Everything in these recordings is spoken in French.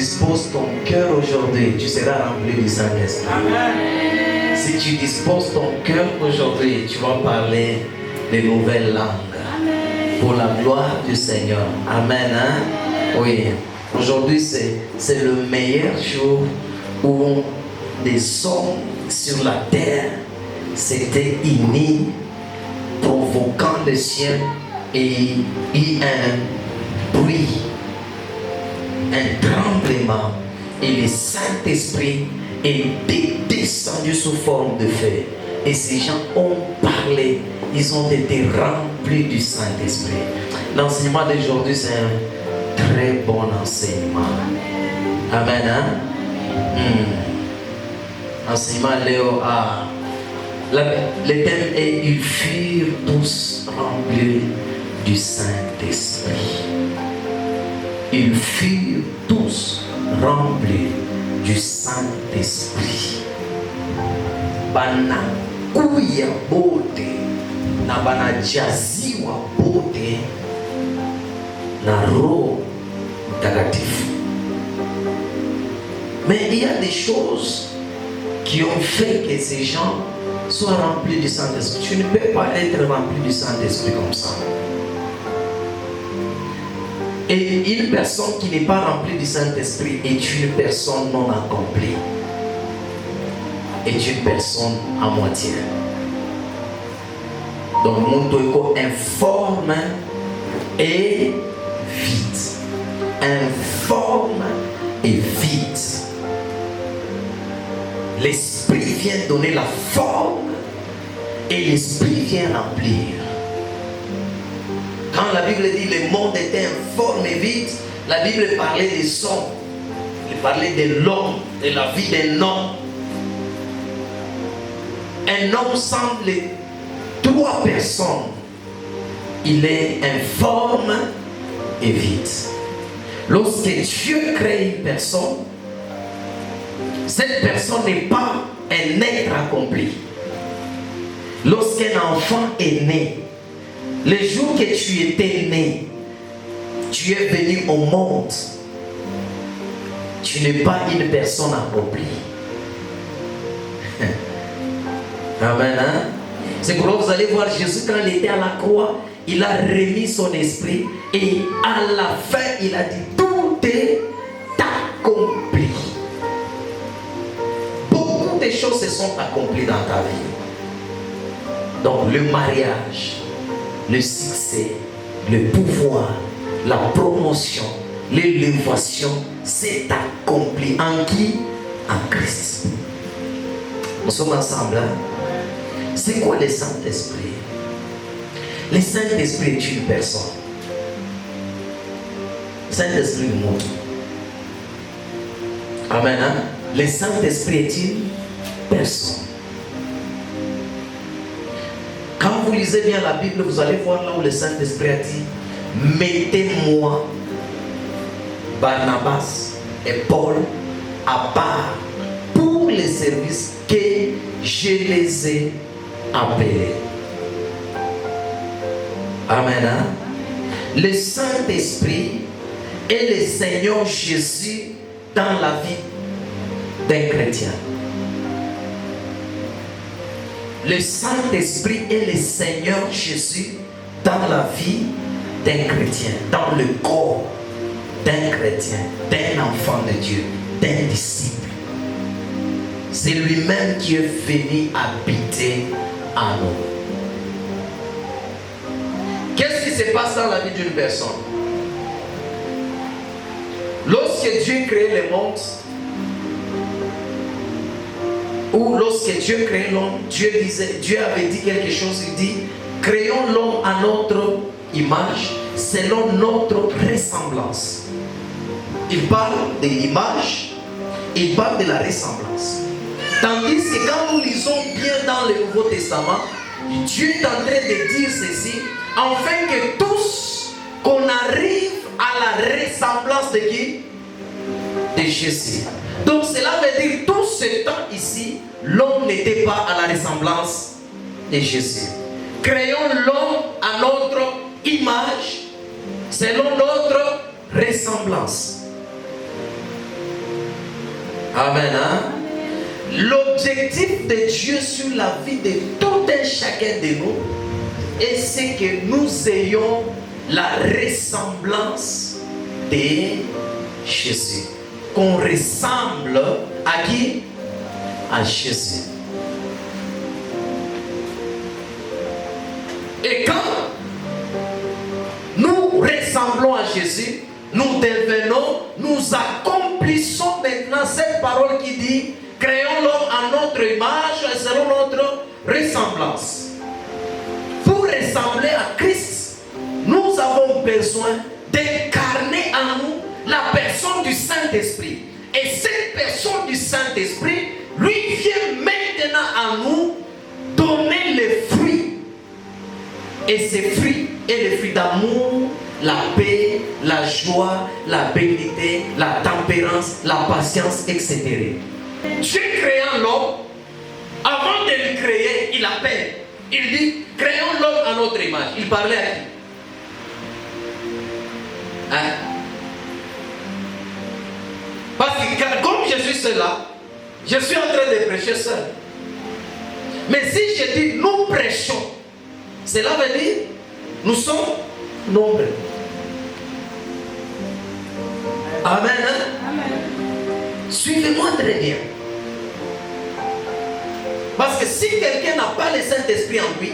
disposes ton cœur aujourd'hui, tu seras rempli du Saint-Esprit. Si tu disposes ton cœur aujourd'hui, tu vas parler de nouvelles langues. Pour la gloire du Seigneur. Amen. Hein? Oui. Aujourd'hui, c'est le meilleur jour où des hommes sur la terre s'étaient unis, provoquant le ciel, et il y a un bruit, un tremblement, et le Saint-Esprit est descendu sous forme de feu. Et ces gens ont parlé, ils ont été remplis du Saint-Esprit. L'enseignement d'aujourd'hui, c'est un très bon enseignement. Amen. Hein? Enseignement Léo A. Le thème est: ils furent tous remplis du Saint-Esprit. Ils furent tous remplis du Saint-Esprit. Bana kuya bote na bana jaziwa bote na Roho Mtakatifu. Mais il y a des choses qui ont fait que ces gens soient remplis du Saint-Esprit. Tu ne peux pas être rempli du Saint-Esprit comme ça. Et une personne qui n'est pas remplie du Saint-Esprit est une personne non accomplie. Est une personne à moitié. Donc, mon toiko informe et vide. Informe et vide. L'esprit vient donner la forme et l'esprit vient remplir. Quand la Bible dit le monde était informe et vide, la Bible parlait des sons. Elle parlait de l'homme, de la vie d'un homme. Un homme sans les trois personnes, il est informe et vide. Lorsque Dieu crée une personne, cette personne n'est pas un être accompli. Lorsqu'un enfant est né, le jour que tu étais né, tu es venu au monde, tu n'es pas une personne accomplie. Amen. Hein? C'est pourquoi vous allez voir Jésus quand il était à la croix, il a remis son esprit et à la fin il a dit: tout est accompli. Beaucoup de choses se sont accomplies dans ta vie. Donc le mariage, le succès, le pouvoir, la promotion, l'élévation, c'est accompli en qui? En Christ. Nous sommes ensemble. Hein? C'est quoi le Saint-Esprit? Le Saint-Esprit est une personne. Le Saint-Esprit est un mot. Amen. Hein? Le Saint-Esprit est une personne. Quand vous lisez bien la Bible, vous allez voir là où le Saint-Esprit a dit: mettez-moi Barnabas et Paul à part pour les services que je les ai appelés. Amen. Hein? Le Saint-Esprit est le Seigneur Jésus dans la vie d'un chrétien. Le Saint-Esprit est le Seigneur Jésus dans la vie d'un chrétien, dans le corps d'un chrétien, d'un enfant de Dieu, d'un disciple. C'est lui-même qui est venu habiter en nous. Qu'est-ce qui se passe dans la vie d'une personne? Lorsque Dieu crée le monde, ou lorsque Dieu crée l'homme, Dieu avait dit quelque chose, il dit: créons l'homme à notre image, selon notre ressemblance. Il parle de l'image, il parle de la ressemblance. Tandis que quand nous lisons bien dans le Nouveau Testament, Dieu est en train de dire ceci, afin que tous, qu'on arrive à la ressemblance de qui? De Jésus. Donc cela veut dire tout ce temps ici, l'homme n'était pas à la ressemblance de Jésus. Créons l'homme à notre image, selon notre ressemblance. Amen. Hein? L'objectif de Dieu sur la vie de tout un chacun de nous, et c'est que nous ayons la ressemblance de Jésus. Qu'on ressemble à qui? À Jésus. Et quand nous ressemblons à Jésus, nous devenons, nous accomplissons maintenant cette parole qui dit: créons l'homme à notre image et selon notre ressemblance. Pour ressembler à Christ, nous avons besoin d'incarner en nous la personne du Saint-Esprit. Et cette personne du Saint-Esprit, lui, vient maintenant à nous donner les fruits. Et ces fruits, et les fruits d'amour, la paix, la joie, la bénédiction, la tempérance, la patience, etc. Dieu créant l'homme, avant de le créer, il appelle. Il dit: créons l'homme à notre image. Il parlait à qui? Hein? Parce que comme je suis seul là, je suis en train de prêcher seul. Mais si je dis nous prêchons, cela veut dire nous sommes nombreux. Amen. Hein? Amen. Suivez-moi très bien. Parce que si quelqu'un n'a pas le Saint-Esprit en lui,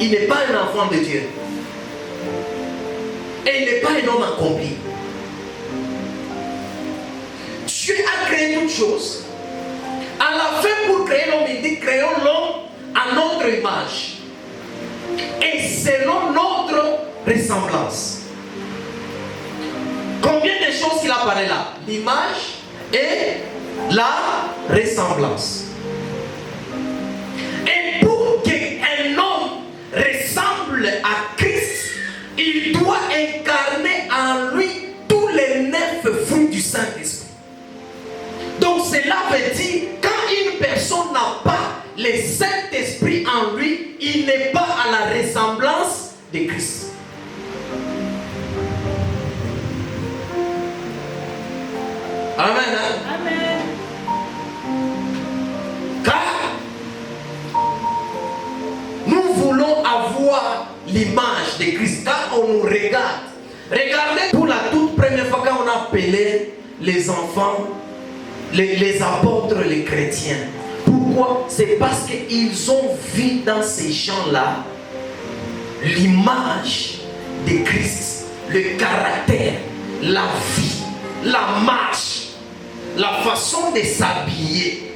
il n'est pas un enfant de Dieu. Et il n'est pas un homme accompli. Dieu a créé toutes choses. À la fin, pour créer l'homme, il dit: créons l'homme à notre image et selon notre ressemblance. Combien de choses qu'il a parlé là? L'image et la ressemblance. Et pour qu'un homme ressemble à Christ, il doit incarner en lui tous les 9 fruits du Saint-Esprit. Donc cela veut dire, quand une personne n'a pas le Saint-Esprit en lui, il n'est pas à la ressemblance de Christ. Amen. Hein? Amen. Car nous voulons avoir l'image de Christ. Quand on nous regarde, regardez pour la toute première fois quand on a appelé les enfants, les apôtres, les chrétiens. Pourquoi? C'est parce qu'ils ont vu dans ces gens-là l'image de Christ, le caractère, la vie, la marche, la façon de s'habiller.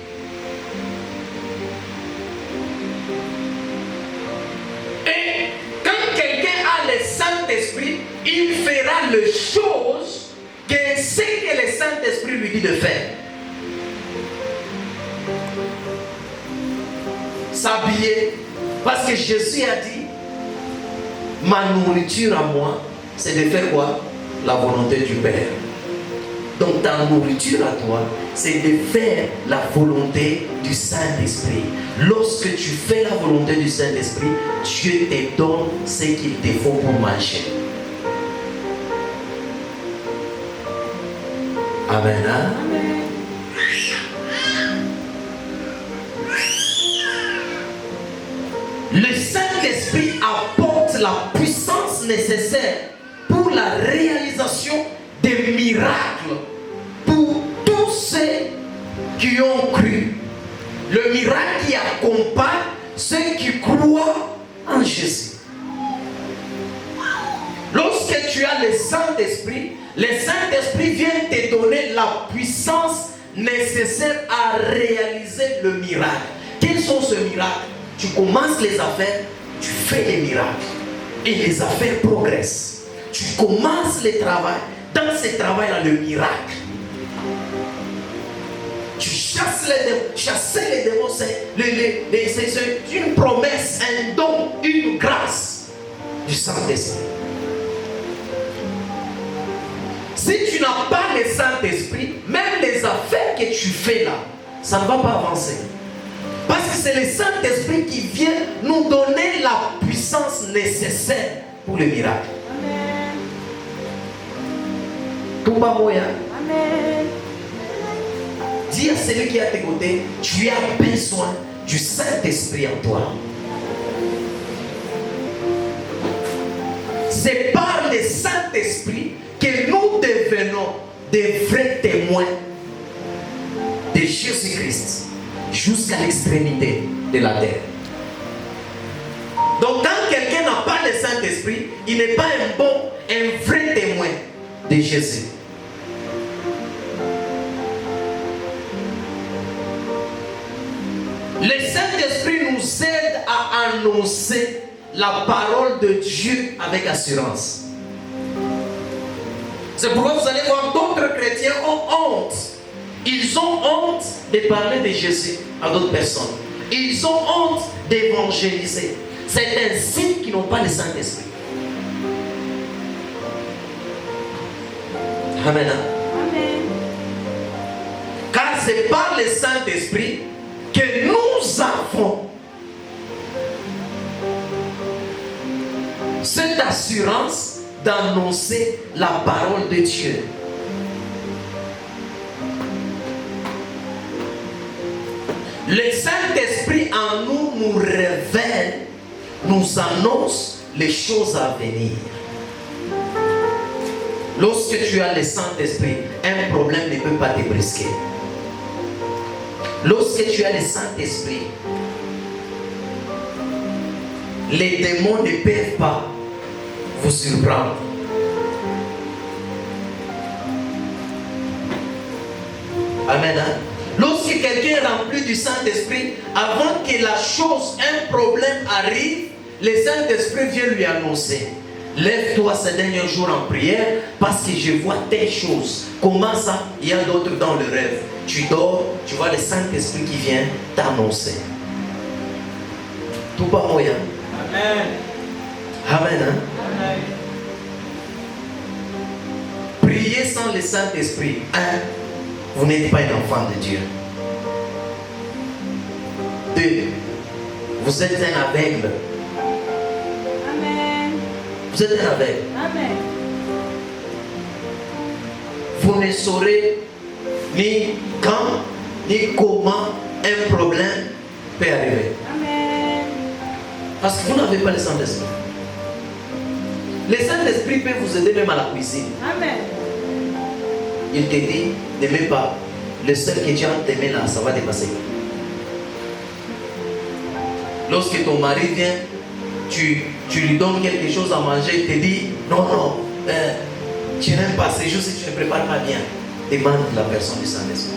Et quand quelqu'un a le Saint-Esprit, il fera les choses que ce que le Saint-Esprit lui dit de faire. S'habiller, parce que Jésus a dit: ma nourriture à moi, c'est de faire quoi? La volonté du Père. Donc ta nourriture à toi, c'est de faire la volonté du Saint-Esprit. Lorsque tu fais la volonté du Saint-Esprit, Dieu te donne ce qu'il te faut pour manger. Amen. Hein? Amen. Le Saint-Esprit apporte la puissance nécessaire pour la réalisation des miracles pour tous ceux qui ont cru. Le miracle qui accompagne ceux qui croient en Jésus. Lorsque tu as le Saint-Esprit vient te donner la puissance nécessaire à réaliser le miracle. Quels sont ces miracles? Tu commences les affaires, tu fais les miracles. Et les affaires progressent. Tu commences le travail. Dans ce travail-là, le miracle. Tu chasses les démons. Chasser les démons, c'est une promesse, un don, une grâce du Saint-Esprit. Si tu n'as pas le Saint-Esprit, même les affaires que tu fais là, ça ne va pas avancer. Parce que c'est le Saint-Esprit qui vient nous donner la puissance nécessaire pour le miracle. Amen. Tout va moyen. Amen. Dis à celui qui est à tes côtés, tu as besoin du Saint-Esprit en toi. C'est par le Saint-Esprit que nous devenons des vrais témoins de Jésus-Christ jusqu'à l'extrémité de la terre. Donc quand quelqu'un n'a pas le Saint-Esprit, il n'est pas un vrai témoin de Jésus. Le Saint-Esprit nous aide à annoncer la parole de Dieu avec assurance. C'est pourquoi vous allez voir d'autres chrétiens ont honte. Ils ont honte de parler de Jésus à d'autres personnes. Ils ont honte d'évangéliser. C'est un signe qu'ils n'ont pas le Saint-Esprit. Amen. Amen. Car c'est par le Saint-Esprit que nous avons cette assurance d'annoncer la parole de Dieu. Le Saint-Esprit en nous nous révèle, nous annonce les choses à venir. Lorsque tu as le Saint-Esprit, un problème ne peut pas te brusquer. Lorsque tu as le Saint-Esprit, les démons ne peuvent pas vous surprendre. Amen. Hein? Lorsque quelqu'un est rempli du Saint-Esprit, avant que la chose, un problème arrive, le Saint-Esprit vient lui annoncer. Lève-toi ces derniers jours en prière parce que je vois telle chose. Comment ça? Il y a d'autres dans le rêve. Tu dors, tu vois le Saint-Esprit qui vient t'annoncer. Tout pas moyen. Amen. Amen. Hein? Amen. Priez sans le Saint-Esprit. Un, vous n'êtes pas un enfant de Dieu. Deux, vous êtes un aveugle. Amen. Vous êtes un aveugle. Amen. Vous ne saurez ni quand, ni comment un problème peut arriver. Amen. Parce que vous n'avez pas le Saint-Esprit. Le Saint-Esprit peut vous aider même à la cuisine. Amen. Il te dit, n'aimez pas. Le seul que tu as t'aimer là, ça va dépasser. Lorsque ton mari vient, tu lui donnes quelque chose à manger, il te dit, non, tu n'aimes pas, c'est juste que tu ne prépares pas bien. Demande la personne du Saint-Esprit.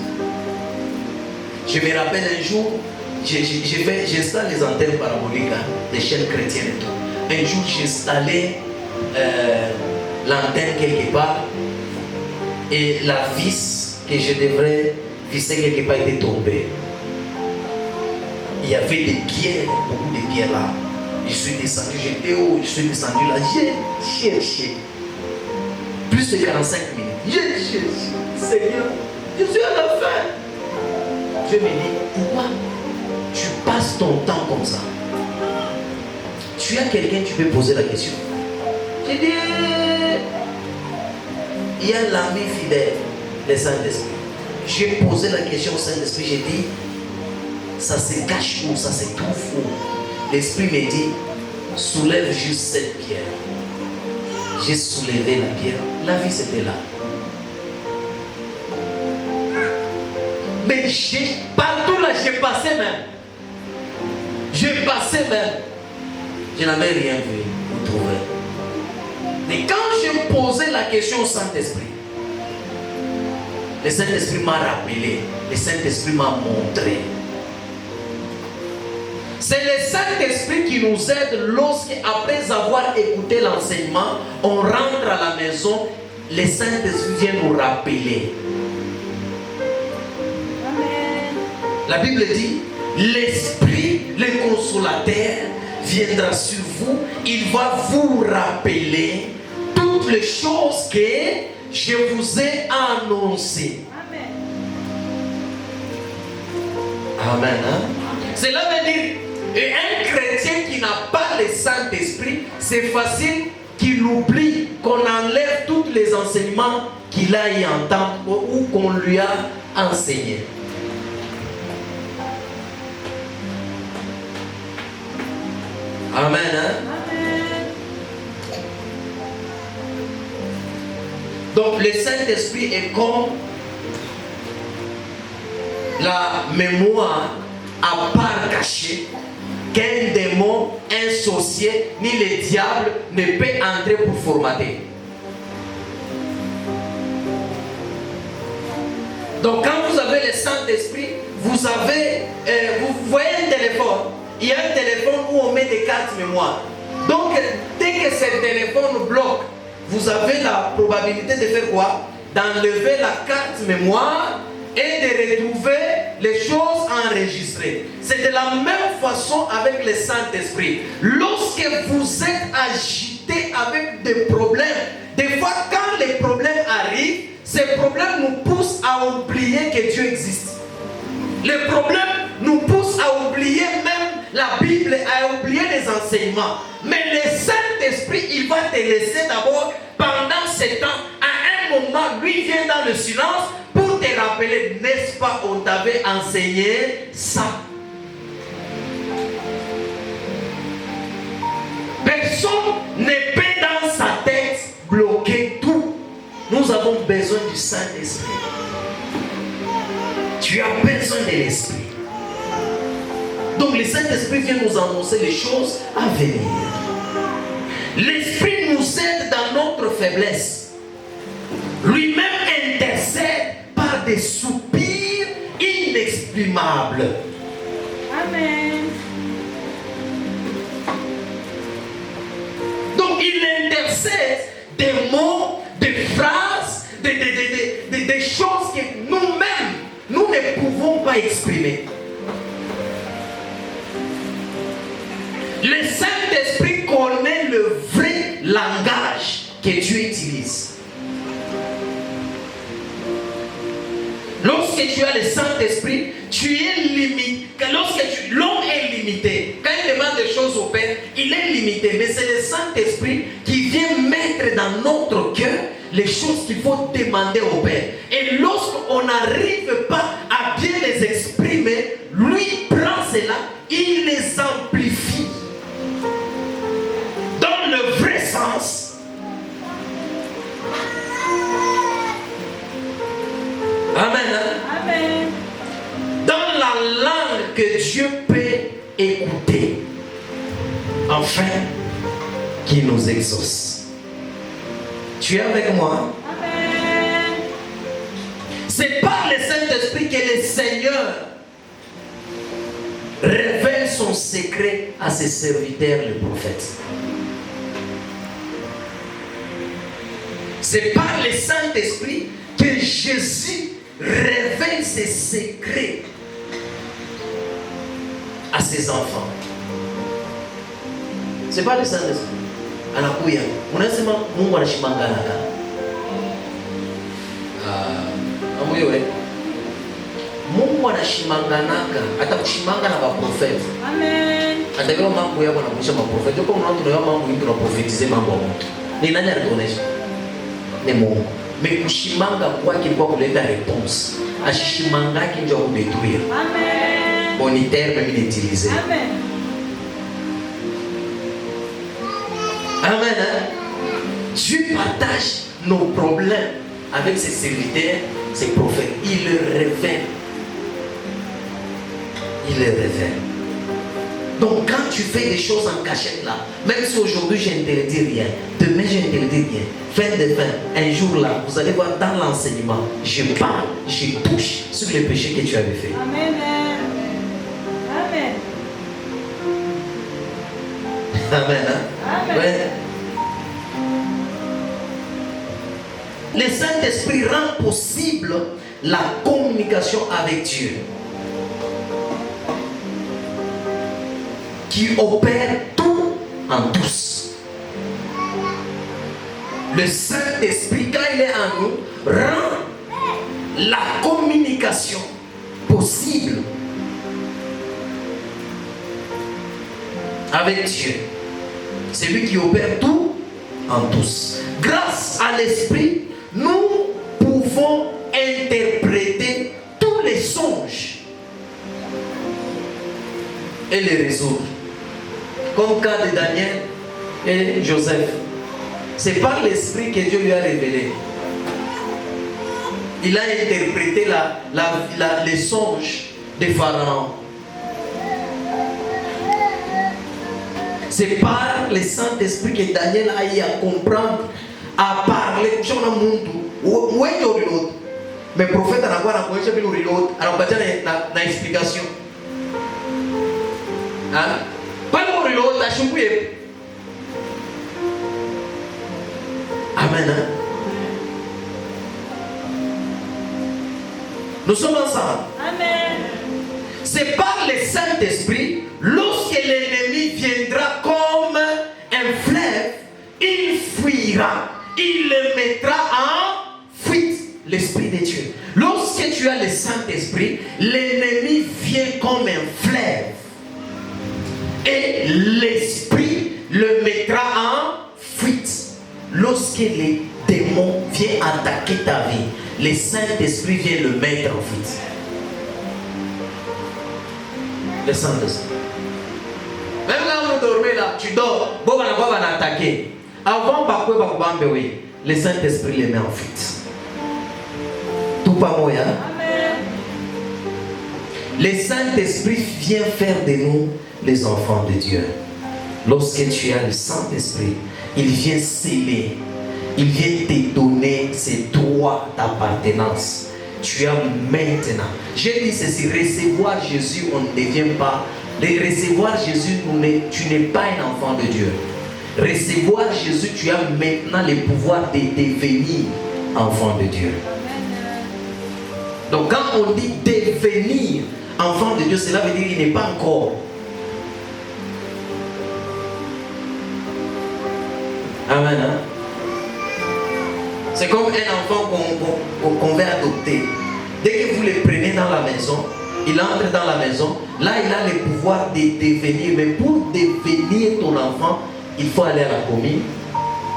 Je me rappelle un jour, j'installe les antennes paraboliques, des chaînes chrétiennes et tout. Un jour, j'ai installé l'antenne quelque part et la vis que je devrais visser quelque part était tombée. Il y avait des pierres, beaucoup de pierres là. Je suis descendu, j'étais haut, je suis descendu là, j'ai cherché. Plus de 45 minutes. J'ai cherché. Seigneur, je suis à la fin. Je me dis, pourquoi tu passes ton temps comme ça? Tu as quelqu'un, tu peux poser la question. J'ai dit, il y a l'ami fidèle, le Saint-Esprit. J'ai posé la question au Saint-Esprit, j'ai dit, ça se cache où, ça se trouve où? L'Esprit me dit, soulève juste cette pierre. J'ai soulevé la pierre, la vie c'était là. Mais partout là, j'ai passé même. J'ai passé même. Je n'avais rien vu, vous trouvez. Mais quand j'ai posé la question au Saint-Esprit, le Saint-Esprit m'a rappelé, le Saint-Esprit m'a montré. C'est le Saint-Esprit qui nous aide lorsque, après avoir écouté l'enseignement, on rentre à la maison, le Saint-Esprit vient nous rappeler. Amen. La Bible dit, l'Esprit, le consolateur, viendra sur vous, il va vous rappeler toutes les choses que je vous ai annoncées. Amen. Amen. Hein? Cela veut dire, et un chrétien qui n'a pas le Saint-Esprit, c'est facile qu'il oublie, qu'on enlève tous les enseignements qu'il a y entendre ou qu'on lui a enseigné. Amen. Hein? Amen. Donc le Saint-Esprit est comme la mémoire à part cachée qu'un démon, un sorcier, ni le diable ne peut entrer pour formater. Donc quand vous avez le Saint-Esprit, vous avez, vous voyez un téléphone. Il y a un téléphone où on met des cartes mémoire. Donc dès que ce téléphone bloque, vous avez la probabilité de faire quoi? D'enlever la carte mémoire et de retrouver les choses enregistrées. C'est de la même façon avec le Saint-Esprit. Lorsque vous êtes agité avec des problèmes, des fois quand les problèmes arrivent, ces problèmes nous poussent à oublier que Dieu existe. Les problèmes nous poussent à oublier même la Bible, à oublier les enseignements. Mais le Saint-Esprit, il va te laisser d'abord pendant ce temps. À un moment, lui vient dans le silence pour te rappeler, n'est-ce pas, on t'avait enseigné ça. Personne ne peut dans sa tête bloquer tout. Nous avons besoin du Saint-Esprit. Tu as besoin de l'Esprit. Donc le Saint-Esprit vient nous annoncer les choses à venir. L'Esprit nous aide dans notre faiblesse. Lui-même intercède par des soupirs inexprimables. Amen. Donc il intercède des mots, des phrases, des choses que nous-mêmes, nous ne pouvons pas exprimer. Le Saint-Esprit connaît le vrai langage que Dieu utilise. Lorsque tu as le Saint-Esprit, tu es limité. L'homme est limité. Quand il demande des choses au Père, il est limité. Mais c'est le Saint-Esprit qui vient mettre dans notre cœur les choses qu'il faut demander au Père. Et lorsqu'on n'arrive pas à bien les exprimer, lui prend cela, il les amplifie. Dans le vrai sens. Amen. Hein? Amen. Dans la langue que Dieu peut écouter, afin qu'il nous exauce. Tu es avec moi? Amen. C'est par le Saint-Esprit que le Seigneur révèle son secret à ses serviteurs, les prophètes. C'est par le Saint-Esprit que Jésus révèle ses secrets à ses enfants. C'est pas le Saint-Esprit. Anakuya. Unasema Mungu anashimanganaka. Amuyewe. Mungu anashimanganaka. Atakushimanga na maprofeti. Amen. Atakiwa mambo yako anakuisha maprofeti. Kwa mnaona tunayo mambo hivi tunaprofetize mambo ya mtu. Ni nani anatuonesha? Ni Mungu. Mais kushimanga kwake kwa kuleta réponse. Ashishimangaki ndio kudétruire. Amen. Bon terme mimi utiliser. Amen. Amen. Hein? Dieu partage nos problèmes avec ses serviteurs, ses prophètes. Il le révèle. Il le révèle. Donc quand tu fais des choses en cachette là, même si aujourd'hui je n'interdis rien, demain je n'interdis rien, fin de fin, un jour là, vous allez voir dans l'enseignement, je parle, je touche sur les péchés que tu avais fait. Amen. Amen. Amen. Hein? Amen. Ouais. Le Saint-Esprit rend possible la communication avec Dieu, qui opère tout en tous. Le Saint-Esprit, quand il est en nous, rend la communication possible avec Dieu. C'est lui qui opère tout en tous. Grâce à l'Esprit, nous pouvons interpréter tous les songes et les résoudre. comme cas de Daniel et Joseph. C'est par l'esprit que Dieu lui a révélé. Il a interprété les songes de Pharaon. C'est par le Saint-Esprit que Daniel a eu à comprendre, à parler. Mais le prophète a une explication. Amen. Nous sommes ensemble. Amen. C'est par le Saint-Esprit, lorsque l'ennemi viendra comme un fleuve, il fuira, il le mettra en fuite, l'Esprit de Dieu. Lorsque tu as le Saint-Esprit, l'ennemi vient comme un fleuve et l'Esprit le mettra en fuite. Lorsque les démons viennent attaquer ta vie, le Saint-Esprit vient le mettre en fuite. Le Saint-Esprit. Même là où vous dormez là, tu dors, bon va attaquer. Avant le Saint-Esprit les met en fuite. Tout pas moi. Amen. Le Saint-Esprit vient faire de nous les enfants de Dieu. Lorsque tu as le Saint-Esprit, il vient sceller, il vient te donner ces droits d'appartenance. Tu as maintenant. J'ai dit ceci, recevoir Jésus, on ne devient pas. Recevoir Jésus, tu n'es pas un enfant de Dieu. Recevoir Jésus, tu as maintenant le pouvoir de devenir enfant de Dieu. Donc quand on dit devenir enfant de Dieu, cela veut dire qu'il n'est pas encore. Amen. Hein? C'est comme un enfant qu'on veut adopter. Dès que vous le prenez dans la maison, il entre dans la maison. Là, il a le pouvoir de devenir. Mais pour devenir ton enfant, il faut aller à la commune,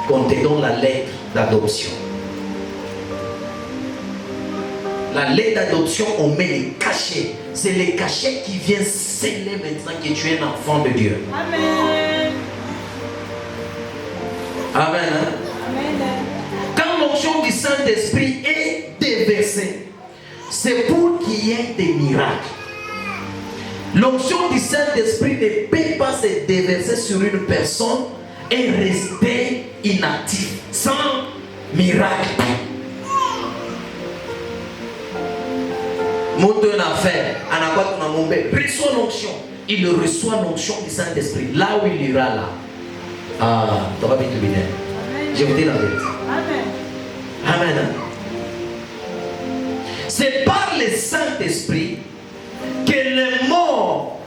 qu'on te donne la lettre d'adoption. La lettre d'adoption, on met les cachets. C'est les cachets qui viennent sceller maintenant que tu es un enfant de Dieu. Amen. Amen. Hein? Amen. Quand l'onction du Saint-Esprit est déversée, c'est pour qu'il y ait des miracles. L'onction du Saint-Esprit ne peut pas se déverser sur une personne et rester inactif, sans miracle. Monte une affaire, reçoit l'onction. Il reçoit l'onction du Saint-Esprit. Là où il ira là. Ah, tu vas bien te bien. Je vous dis la vérité. Amen. Amen. Hein? C'est par le Saint-Esprit que les morts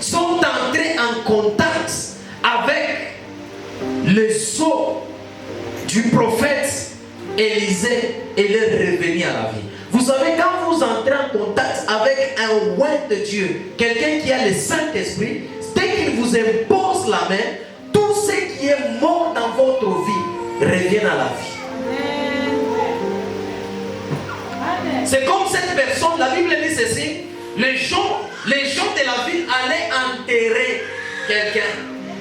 sont entrés en contact avec le sceau du prophète Élisée et leur revenu à la vie. Vous savez, quand vous entrez en contact avec un roi de Dieu, quelqu'un qui a le Saint-Esprit, dès qu'il vous impose la main, tout ce qui est mort dans votre vie revient à la vie. Amen. C'est comme cette personne, la Bible dit ceci, les gens de la ville allaient enterrer quelqu'un.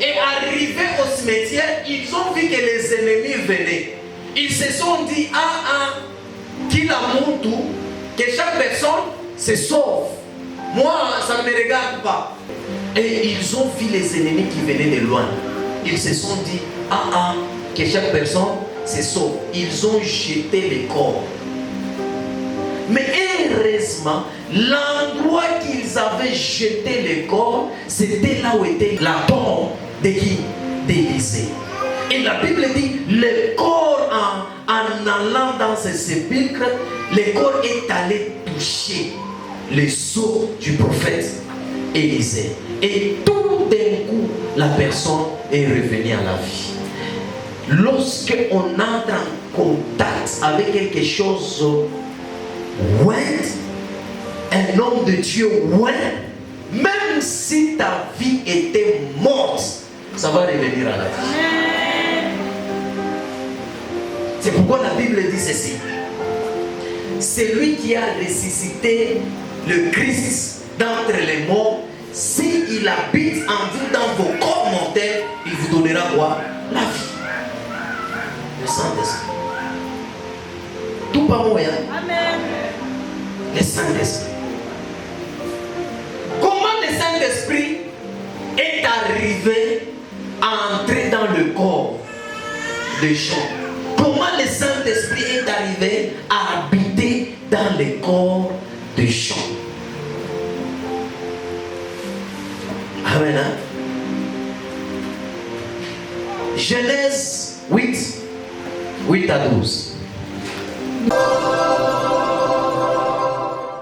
Et arrivés au cimetière, ils ont vu que les ennemis venaient. Ils se sont dit, qu'il a mon tour, que chaque personne se sauve. Moi, ça ne me regarde pas. Et ils ont vu les ennemis qui venaient de loin. Ils se sont dit, que chaque personne se sauve. Ils ont jeté les corps. Mais heureusement, l'endroit qu'ils avaient jeté les corps, c'était là où était la tombe de qui? D'Élisée. Et la Bible dit, le corps en allant dans ce sépulcre, le corps est allé toucher le sceau du prophète Élisée. Et tout d'un coup, la personne est revenue à la vie. Lorsque on entre en contact avec quelque chose, un homme de Dieu, même si ta vie était morte, ça va revenir à la vie. C'est pourquoi la Bible dit ceci. C'est lui qui a ressuscité le Christ d'entre les morts, s'il habite en vous dans vos corps mortels, il vous donnera quoi? La vie. Le Saint-Esprit. Tout pas moyen. Amen. Le Saint-Esprit. Comment le Saint-Esprit est arrivé à entrer dans le corps des gens? Comment le Saint-Esprit est arrivé à habiter dans le corps des gens? Amen. Hein? Genèse 8, 8 à 12.